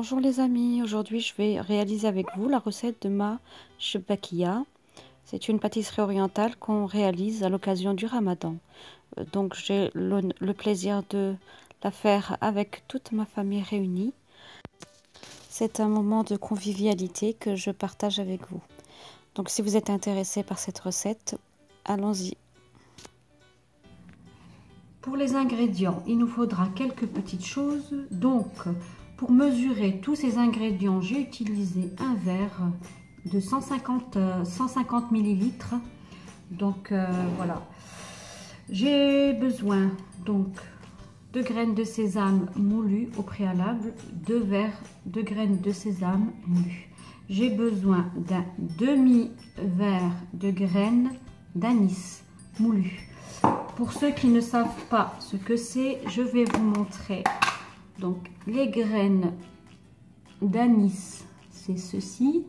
Bonjour les amis, aujourd'hui je vais réaliser avec vous la recette de ma chebakhiya. C'est une pâtisserie orientale qu'on réalise à l'occasion du Ramadan. Donc j'ai le plaisir de la faire avec toute ma famille réunie. C'est un moment de convivialité que je partage avec vous. Donc si vous êtes intéressé par cette recette, allons-y. Pour les ingrédients, il nous faudra quelques petites choses. Donc, pour mesurer tous ces ingrédients, j'ai utilisé un verre de 150 ml. Donc, voilà. J'ai besoin donc de graines de sésame moulues au préalable, 2 verres de graines de sésame moulues. J'ai besoin d'un demi-verre de graines d'anis moulues. Pour ceux qui ne savent pas ce que c'est, je vais vous montrer. Donc, les graines d'anis, c'est ceci.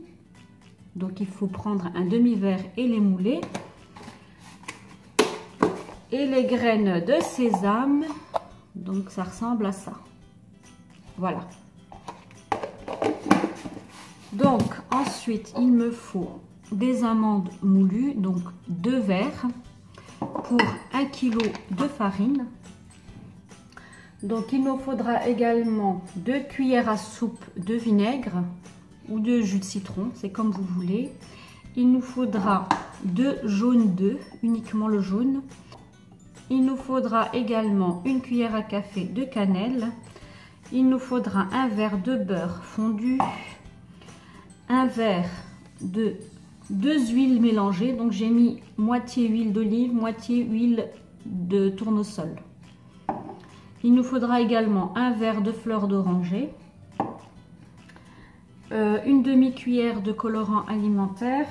Donc, il faut prendre un demi-verre et les mouler. Et les graines de sésame, donc ça ressemble à ça. Voilà. Donc, ensuite, il me faut des amandes moulues, donc 2 verres. Pour 1 kg de farine. Donc il nous faudra également 2 cuillères à soupe de vinaigre ou de jus de citron, c'est comme vous voulez. Il nous faudra 2 jaunes d'œufs, uniquement le jaune. Il nous faudra également 1 cuillère à café de cannelle. Il nous faudra un verre de beurre fondu, un verre de 2 huiles mélangées, donc j'ai mis moitié huile d'olive, moitié huile de tournesol. Il nous faudra également un verre de fleur d'oranger, une demi-cuillère de colorant alimentaire,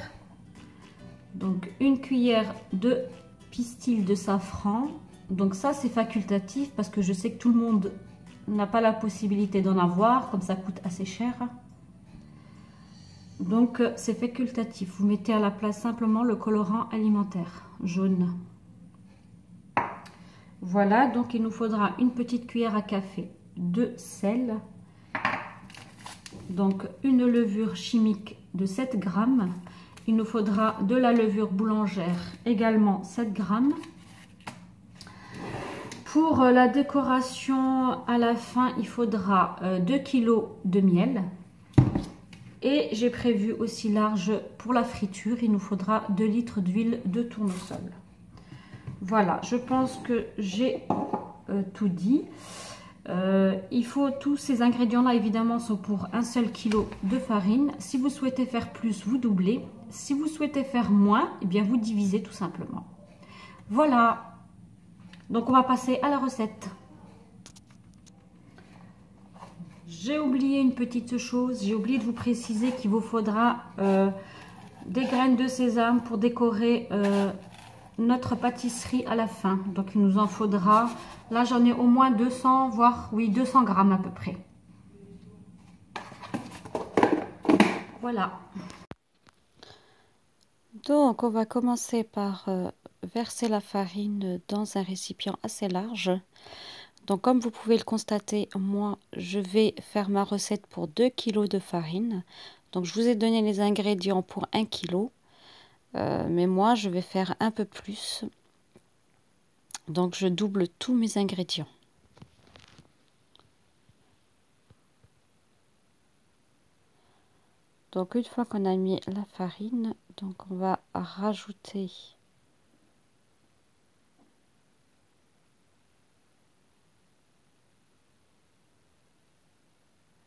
donc 1 cuillère de pistil de safran. Donc ça c'est facultatif parce que je sais que tout le monde n'a pas la possibilité d'en avoir, comme ça coûte assez cher. Donc c'est facultatif, vous mettez à la place simplement le colorant alimentaire jaune. Voilà, donc il nous faudra une petite cuillère à café de sel. Donc une levure chimique de 7 grammes. Il nous faudra de la levure boulangère, également 7 grammes. Pour la décoration à la fin, il faudra 2 kg de miel. Et j'ai prévu aussi large pour la friture, il nous faudra 2 litres d'huile de tournesol. Voilà, je pense que j'ai tout dit. Il faut tous ces ingrédients-là, évidemment, sont pour 1 seul kilo de farine. Si vous souhaitez faire plus, vous doublez. Si vous souhaitez faire moins, eh bien vous divisez tout simplement. Voilà. Donc on va passer à la recette. J'ai oublié une petite chose, j'ai oublié de vous préciser qu'il vous faudra des graines de sésame pour décorer notre pâtisserie à la fin. Donc il nous en faudra, là j'en ai au moins 200, voire oui 200 grammes à peu près. Voilà. Donc on va commencer par verser la farine dans un récipient assez large. Donc comme vous pouvez le constater, moi je vais faire ma recette pour 2 kg de farine. Donc je vous ai donné les ingrédients pour 1 kg. Mais moi je vais faire un peu plus. Donc je double tous mes ingrédients. Donc une fois qu'on a mis la farine, donc on va rajouter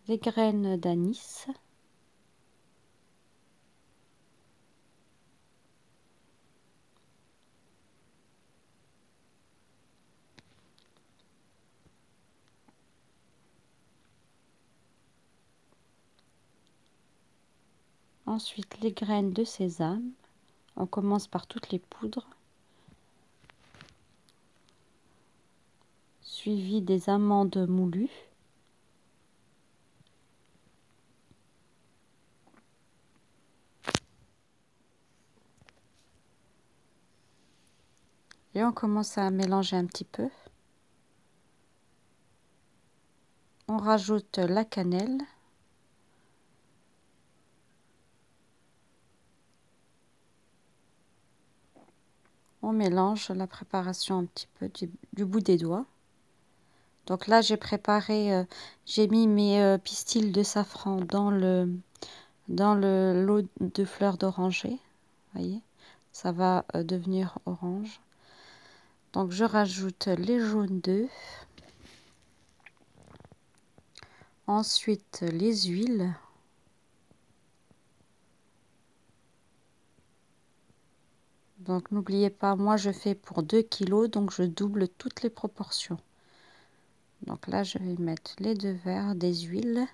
les graines d'anis. Ensuite les graines de sésame. On commence par toutes les poudres. Suivi des amandes moulues. Et on commence à mélanger un petit peu. On rajoute la cannelle On mélange la préparation un petit peu du bout des doigts. Donc là, j'ai préparé, j'ai mis mes pistils de safran dans le lot de fleurs d'oranger. Voyez, ça va devenir orange. Donc je rajoute les jaunes d'œufs. Ensuite, les huiles. Donc n'oubliez pas, moi je fais pour 2 kg, donc je double toutes les proportions. Donc là, je vais mettre les 2 verres des huiles.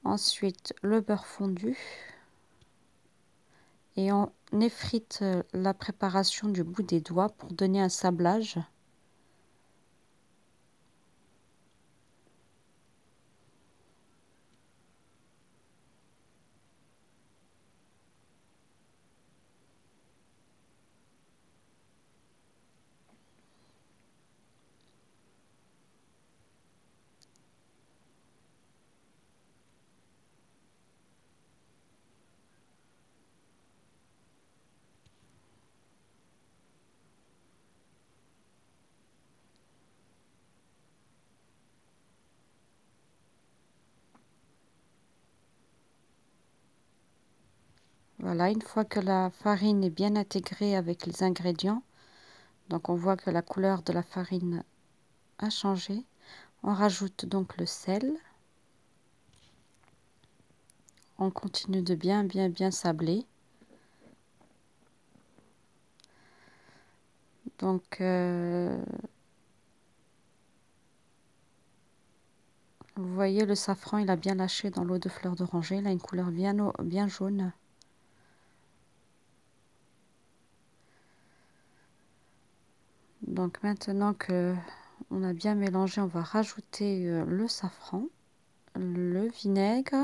Ensuite, le beurre fondu. Et on effrite la préparation du bout des doigts pour donner un sablage. Voilà, une fois que la farine est bien intégrée avec les ingrédients, donc on voit que la couleur de la farine a changé. On rajoute donc le sel. On continue de bien sabler. Donc, vous voyez, le safran, il a bien lâché dans l'eau de fleur d'oranger. Il a une couleur bien jaune. Donc maintenant que on a bien mélangé, on va rajouter le safran, le vinaigre.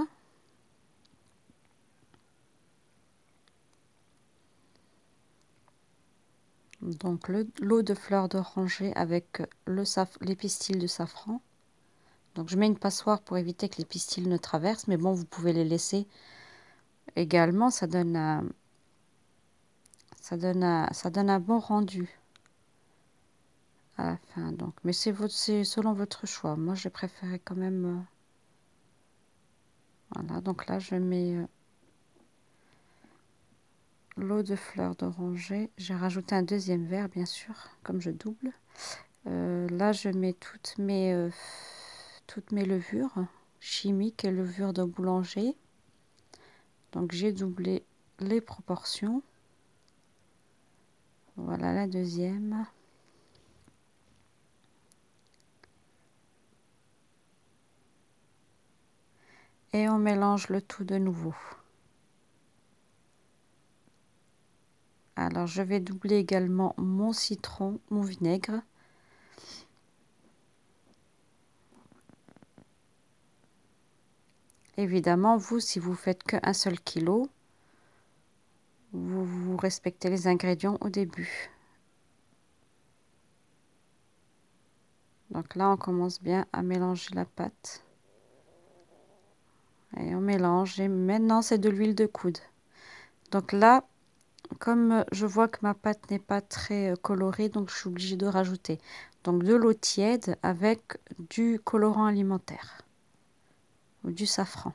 Donc l'eau de fleur d'oranger avec les pistils de safran. Donc je mets une passoire pour éviter que les pistils ne traversent, mais bon, vous pouvez les laisser également, ça donne un bon rendu à la fin. Donc, mais c'est selon votre choix. Moi, j'ai préféré quand même. Voilà, donc là, je mets l'eau de fleur d'oranger. J'ai rajouté un deuxième verre, bien sûr, comme je double. Là, je mets toutes mes levures chimiques et levures de boulanger. Donc, j'ai doublé les proportions. Voilà la deuxième. Et on mélange le tout de nouveau. Alors, je vais doubler également mon citron, mon vinaigre. Évidemment, vous, si vous faites qu'un seul kilo, vous respectez les ingrédients au début. Donc là, on commence bien à mélanger la pâte. Et on mélange. Et maintenant, c'est de l'huile de coude. Donc là, comme je vois que ma pâte n'est pas très colorée, donc je suis obligée de rajouter donc de l'eau tiède avec du colorant alimentaire ou du safran.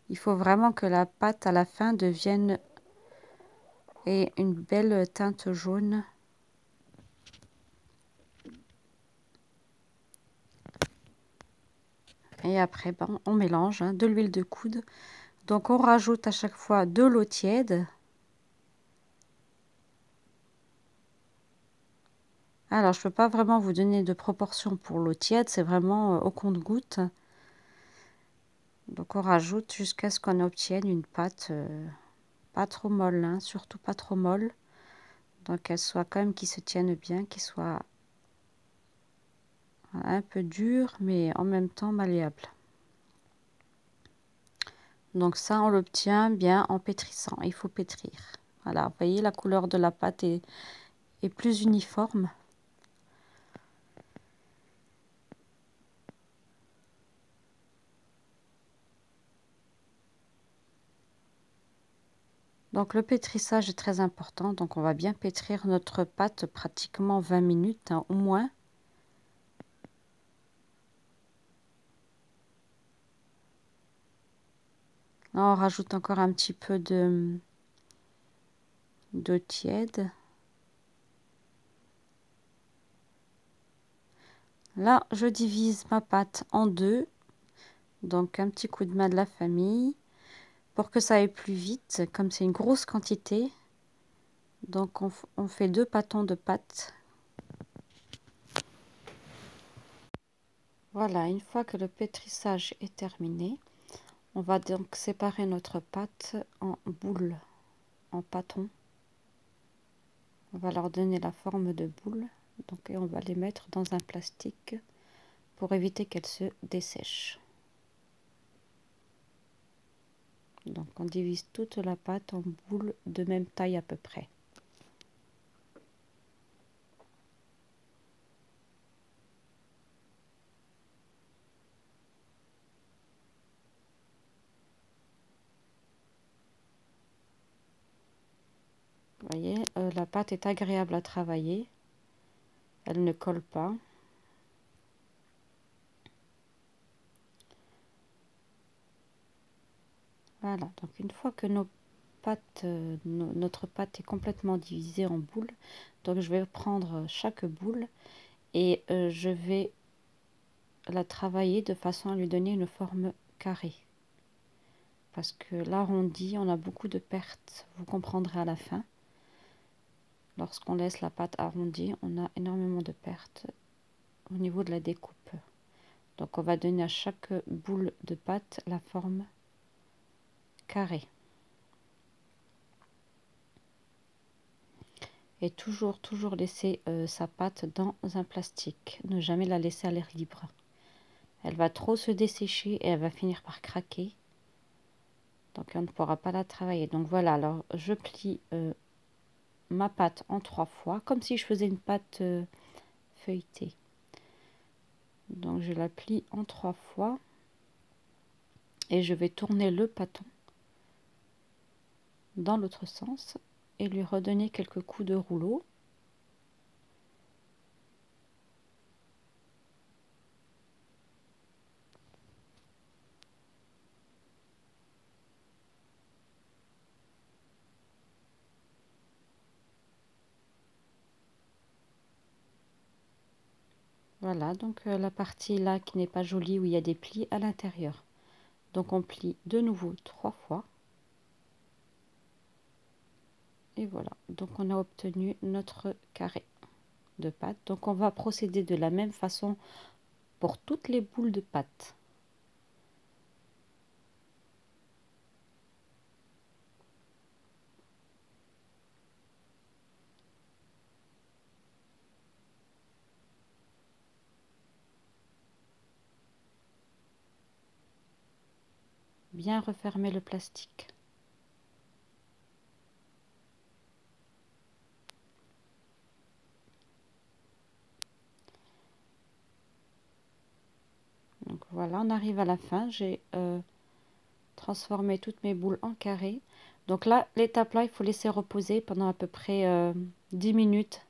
Il faut vraiment que la pâte à la fin devienne et une belle teinte jaune. Et après, ben, on mélange de l'huile de coude. Donc, on rajoute à chaque fois de l'eau tiède. Alors, je ne peux pas vraiment vous donner de proportion pour l'eau tiède. C'est vraiment au compte-gouttes. Donc, on rajoute jusqu'à ce qu'on obtienne une pâte pas trop molle. Surtout pas trop molle. Donc, qu'elle soit quand même qui se tienne bien, qui soit un peu dure, mais en même temps malléable. Donc ça, on l'obtient bien en pétrissant. Il faut pétrir. Voilà, vous voyez, la couleur de la pâte est plus uniforme. Donc le pétrissage est très important, donc on va bien pétrir notre pâte pratiquement 20 minutes hein, au moins. Là, on rajoute encore un petit peu d'eau tiède. Là, je divise ma pâte en deux, donc un petit coup de main de la famille pour que ça aille plus vite, comme c'est une grosse quantité. Donc on fait 2 pâtons de pâte. Voilà, une fois que le pétrissage est terminé, on va donc séparer notre pâte en boules, en pâtons. On va leur donner la forme de boule, donc, et on va les mettre dans un plastique pour éviter qu'elles se dessèchent. Donc on divise toute la pâte en boules de même taille à peu près. Vous voyez, la pâte est agréable à travailler. Elle ne colle pas. Voilà, donc une fois que notre pâte est complètement divisée en boules, donc je vais prendre chaque boule et je vais la travailler de façon à lui donner une forme carrée. Parce que l'arrondi, on a beaucoup de pertes, vous comprendrez à la fin. Lorsqu'on laisse la pâte arrondie, on a énormément de pertes au niveau de la découpe. Donc on va donner à chaque boule de pâte la forme carrée. Et toujours laisser sa pâte dans un plastique. Ne jamais la laisser à l'air libre. Elle va trop se dessécher et elle va finir par craquer. Donc on ne pourra pas la travailler. Donc voilà, alors je plie ma pâte en 3 fois, comme si je faisais une pâte feuilletée. Donc je la plie en 3 fois. Et je vais tourner le pâton dans l'autre sens et lui redonner quelques coups de rouleau. Voilà, donc la partie là qui n'est pas jolie où il y a des plis à l'intérieur. Donc on plie de nouveau 3 fois. Et voilà, donc on a obtenu notre carré de pâte. Donc on va procéder de la même façon pour toutes les boules de pâte. Bien refermer le plastique. Donc voilà, on arrive à la fin. J'ai transformé toutes mes boules en carré. Donc là, l'étape là, il faut laisser reposer pendant à peu près 10 minutes,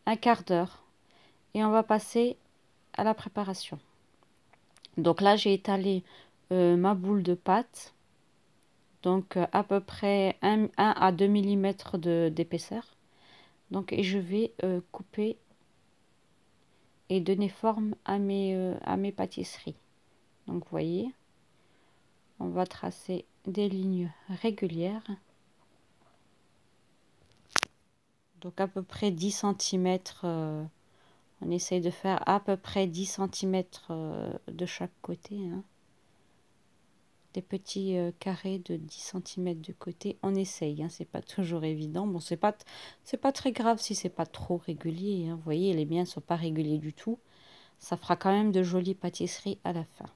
un quart d'heure. Et on va passer à la préparation. Donc là, j'ai étalé ma boule de pâte. Donc à peu près 1 à 2 mm d'épaisseur. Donc et je vais couper et donner forme à mes pâtisseries. Donc vous voyez, on va tracer des lignes régulières. Donc à peu près 10 cm, on essaye de faire à peu près 10 cm de chaque côté. Hein. Des petits carrés de 10 cm de côté, on essaye, hein, c'est pas toujours évident. Bon, c'est pas très grave si c'est pas trop régulier. Hein. Vous voyez, les miens sont pas réguliers du tout. Ça fera quand même de jolies pâtisseries à la fin.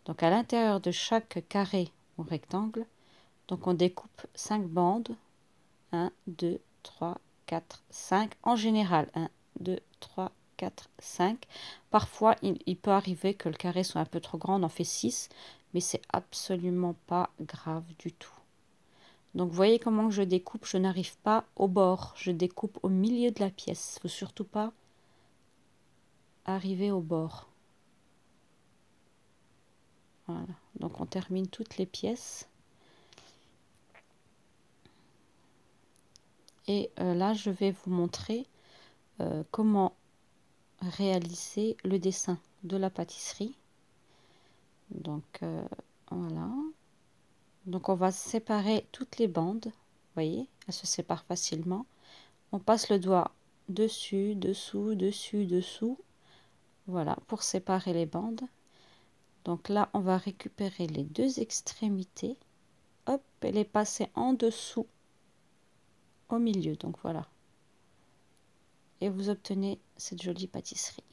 Donc à l'intérieur de chaque carré ou rectangle, donc on découpe 5 bandes. 1, 2, 3, 4, 5. En général, 1, 2, 3, 4, 5. Parfois, il peut arriver que le carré soit un peu trop grand, on en fait 6, mais c'est absolument pas grave du tout. Donc, vous voyez comment je découpe. Je n'arrive pas au bord. Je découpe au milieu de la pièce. Il ne faut surtout pas arriver au bord. Voilà. Donc, on termine toutes les pièces. Et là, je vais vous montrer comment réaliser le dessin de la pâtisserie. Donc, voilà. Donc, on va séparer toutes les bandes. Vous voyez, elles se séparent facilement. On passe le doigt dessus, dessous, dessus, dessous. Voilà, pour séparer les bandes. Donc là, on va récupérer les deux extrémités. Hop, et les passer en dessous, au milieu. Donc voilà. Et vous obtenez cette jolie pâtisserie.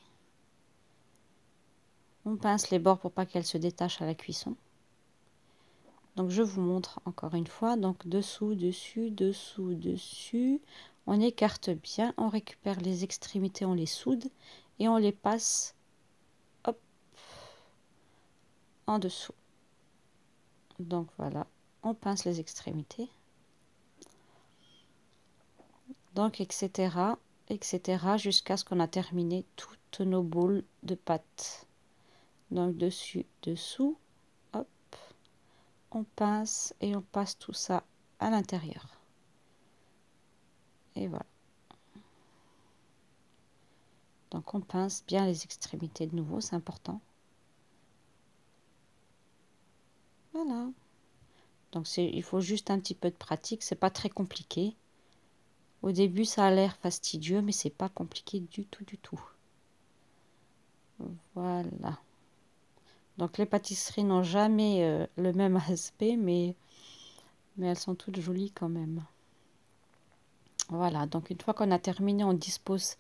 On pince les bords pour pas qu'elle se détache à la cuisson. Donc je vous montre encore une fois. Donc dessous, dessus, dessous, dessus. On écarte bien, on récupère les extrémités, on les soude et on les passe hop, en dessous. Donc voilà, on pince les extrémités. Donc etc. etc. jusqu'à ce qu'on a terminé toutes nos boules de pâte. Donc dessus, dessous, hop, on pince et on passe tout ça à l'intérieur. Et voilà. Donc on pince bien les extrémités de nouveau, c'est important. Voilà. Donc il faut juste un petit peu de pratique, c'est pas très compliqué. Au début ça a l'air fastidieux, mais c'est pas compliqué du tout, du tout. Voilà. Donc les pâtisseries n'ont jamais le même aspect, mais elles sont toutes jolies quand même. Voilà, donc une fois qu'on a terminé, on dispose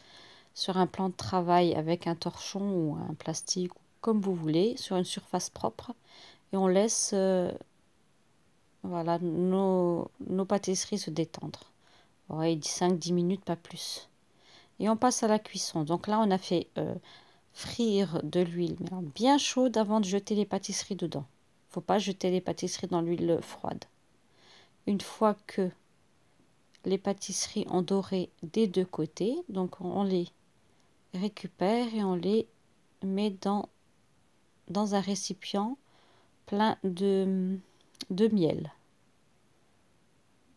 sur un plan de travail avec un torchon ou un plastique, comme vous voulez, sur une surface propre. Et on laisse voilà, nos pâtisseries se détendre. Ouais, 5-10 minutes, pas plus. Et on passe à la cuisson. Donc là, on a fait frire de l'huile bien chaude avant de jeter les pâtisseries dedans. Il ne faut pas jeter les pâtisseries dans l'huile froide. Une fois que les pâtisseries ont doré des deux côtés, donc on les récupère et on les met dans un récipient plein de miel.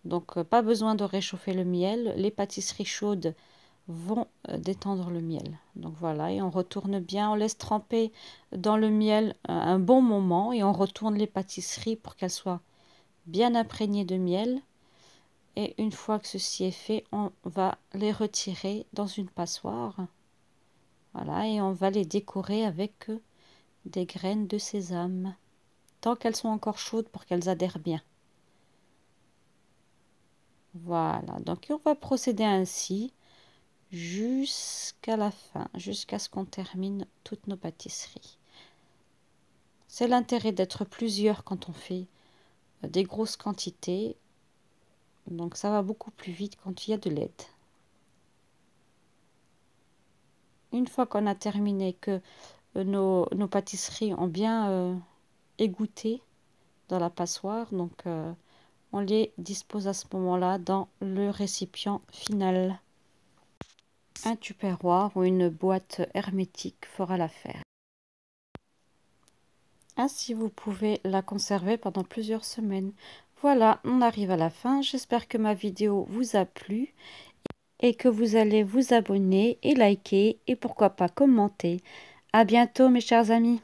Donc pas besoin de réchauffer le miel, les pâtisseries chaudes vont détendre le miel. Donc voilà, et on retourne bien, on laisse tremper dans le miel un bon moment et on retourne les pâtisseries pour qu'elles soient bien imprégnées de miel. Et une fois que ceci est fait, on va les retirer dans une passoire. Voilà, et on va les décorer avec des graines de sésame, tant qu'elles sont encore chaudes pour qu'elles adhèrent bien. Voilà, donc on va procéder ainsi jusqu'à la fin, jusqu'à ce qu'on termine toutes nos pâtisseries. C'est l'intérêt d'être plusieurs quand on fait des grosses quantités. Donc ça va beaucoup plus vite quand il y a de l'aide. Une fois qu'on a terminé, que nos pâtisseries ont bien égoutté dans la passoire, donc on les dispose à ce moment-là dans le récipient final. Un tupperware ou une boîte hermétique fera l'affaire. Ainsi, vous pouvez la conserver pendant plusieurs semaines. Voilà, on arrive à la fin. J'espère que ma vidéo vous a plu et que vous allez vous abonner et liker et pourquoi pas commenter. À bientôt mes chers amis.